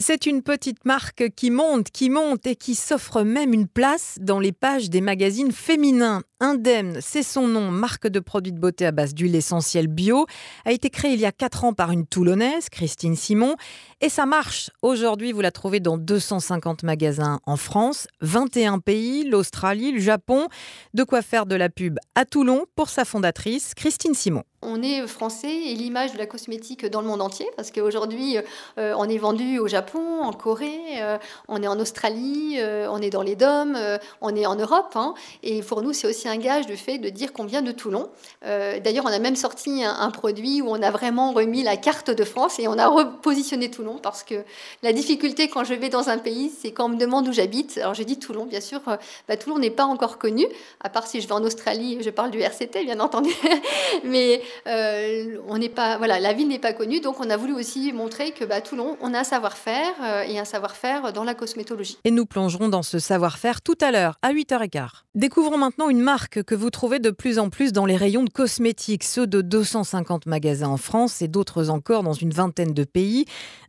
C'est une petite marque qui monte et qui s'offre même une place dans les pages des magazines féminins. Indemne, c'est son nom, marque de produits de beauté à base d'huile essentielle bio, a été créée il y a 4 ans par une Toulonnaise, Christine Simon, et ça marche. Aujourd'hui, vous la trouvez dans 250 magasins en France, 21 pays, l'Australie, le Japon. De quoi faire de la pub à Toulon pour sa fondatrice, Christine Simon. On est français et l'image de la cosmétique dans le monde entier, parce qu'aujourd'hui, on est vendu au Japon, en Corée, on est en Australie, on est dans les DOM, on est en Europe. Et pour nous, c'est aussi un gage de fait de dire qu'on vient de Toulon. D'ailleurs, on a même sorti un produit où on a vraiment remis la carte de France et on a repositionné Toulon, parce que la difficulté quand je vais dans un pays, c'est quand on me demande où j'habite. Alors je dis Toulon, bien sûr. Toulon n'est pas encore connu, à part si je vais en Australie, je parle du RCT, bien entendu. Mais on n'est pas, la ville n'est pas connue, donc on a voulu aussi montrer que Toulon, on a un savoir-faire et un savoir-faire dans la cosmétologie. Et nous plongerons dans ce savoir-faire tout à l'heure, à 8h15. Découvrons maintenant une marque que vous trouvez de plus en plus dans les rayons de cosmétiques, ceux de 250 magasins en France et d'autres encore dans une vingtaine de pays.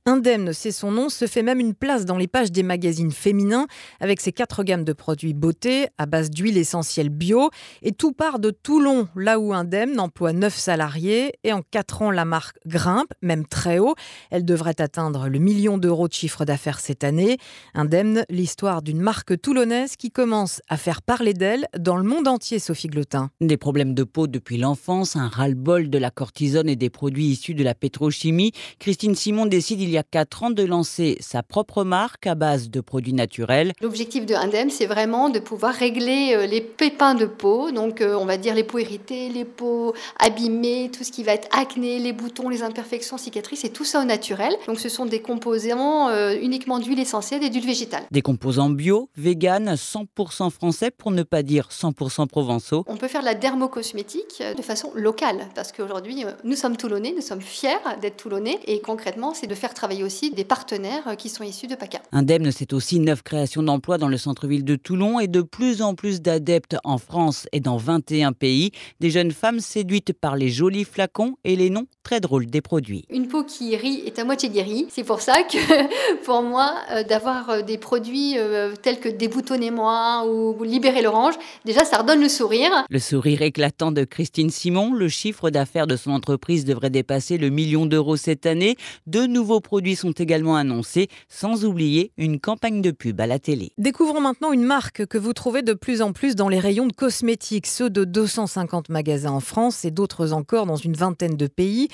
Indemne, c'est son nom, se fait même une place dans les pages des magazines féminins avec ses 4 gammes de produits beauté à base d'huile essentielle bio. Et tout part de Toulon, là où Indemne emploie 9 salariés et en 4 ans, la marque grimpe, même très haut. Elle devrait atteindre le 1 million d'euros de chiffre d'affaires cette année. Indemne, l'histoire d'une marque toulonnaise qui commence à faire parler d'elle dans le monde entier, Sophie Glotin. Des problèmes de peau depuis l'enfance, un ras-le-bol de la cortisone et des produits issus de la pétrochimie. Christine Simon décide il y a 4 ans de lancer sa propre marque à base de produits naturels. L'objectif de Indemne, c'est vraiment de pouvoir régler les pépins de peau, donc on va dire les peaux irritées, les peaux abîmées, tout ce qui va être acné, les boutons, les imperfections, cicatrices, et tout ça au naturel. Donc ce sont des composants uniquement d'huile essentielle et d'huile végétale. Des composants bio, vegan, 100% français pour ne pas dire 100% provençaux. On peut faire de la dermocosmétique de façon locale, parce qu'aujourd'hui, nous sommes toulonnais, nous sommes fiers d'être toulonnais, et concrètement, c'est de faire travailler aussi des partenaires qui sont issus de PACA. Indemne, c'est aussi 9 créations d'emplois dans le centre-ville de Toulon et de plus en plus d'adeptes en France et dans 21 pays. Des jeunes femmes séduites par les jolis flacons et les noms très drôles des produits. Une peau qui rit est à moitié guérie. C'est pour ça que pour moi, d'avoir des produits tels que Déboutonnez-moi ou Libérez l'orange, déjà ça redonne le sourire. Le sourire éclatant de Christine Simon, le chiffre d'affaires de son entreprise devrait dépasser le 1 million d'euros cette année. 2 nouveaux produits sont également annoncés, sans oublier une campagne de pub à la télé. Découvrons maintenant une marque que vous trouvez de plus en plus dans les rayons de cosmétiques, ceux de 250 magasins en France et d'autres encore dans une vingtaine de pays.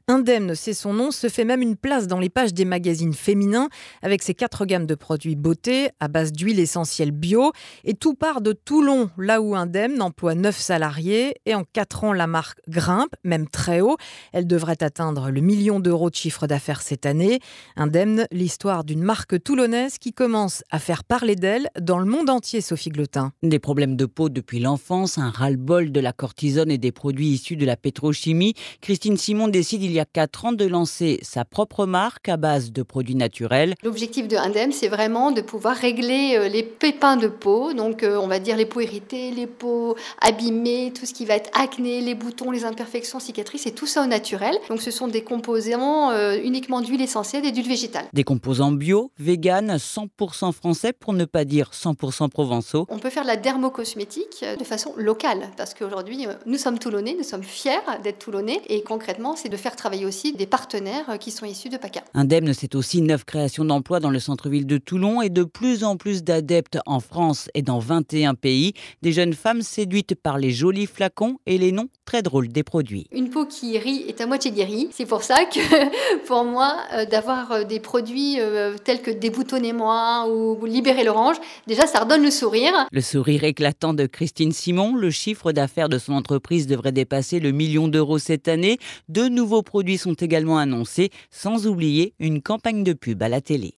Indemne, c'est son nom, se fait même une place dans les pages des magazines féminins avec ses 4 gammes de produits beauté à base d'huile essentielle bio. Et tout part de Toulon, là où Indemne emploie 9 salariés et en 4 ans, la marque grimpe, même très haut. Elle devrait atteindre le 1 million d'euros de chiffre d'affaires cette année. Indemne, l'histoire d'une marque toulonnaise qui commence à faire parler d'elle dans le monde entier, Sophie Glotin. Des problèmes de peau depuis l'enfance, un ras-le-bol de la cortisone et des produits issus de la pétrochimie. Christine Simon décide il y a 4 ans de lancer sa propre marque à base de produits naturels. L'objectif de Indemne, c'est vraiment de pouvoir régler les pépins de peau, donc on va dire les peaux irritées, les peaux abîmées, tout ce qui va être acné, les boutons, les imperfections, cicatrices, et tout ça au naturel. Donc ce sont des composants uniquement d'huile essentielle et d'huile végétale. Des composants bio, vegan, 100% français pour ne pas dire 100% provençaux. On peut faire de la dermocosmétique de façon locale, parce qu'aujourd'hui, nous sommes toulonnais, nous sommes fiers d'être toulonnais, et concrètement, c'est de faire travailler aussi des partenaires qui sont issus de PACA. Indemne, c'est aussi 9 créations d'emplois dans le centre-ville de Toulon et de plus en plus d'adeptes en France et dans 21 pays. Des jeunes femmes séduites par les jolis flacons et les noms très drôles des produits. Une peau qui rit est à moitié guérie. C'est pour ça que pour moi, d'avoir des produits tels que Déboutonnez-moi ou Libérez l'orange, déjà ça redonne le sourire. Le sourire éclatant de Christine Simon, le chiffre d'affaires de son entreprise devrait dépasser le 1 million d'euros cette année. 2 nouveaux produits sont également annoncés, sans oublier une campagne de pub à la télé.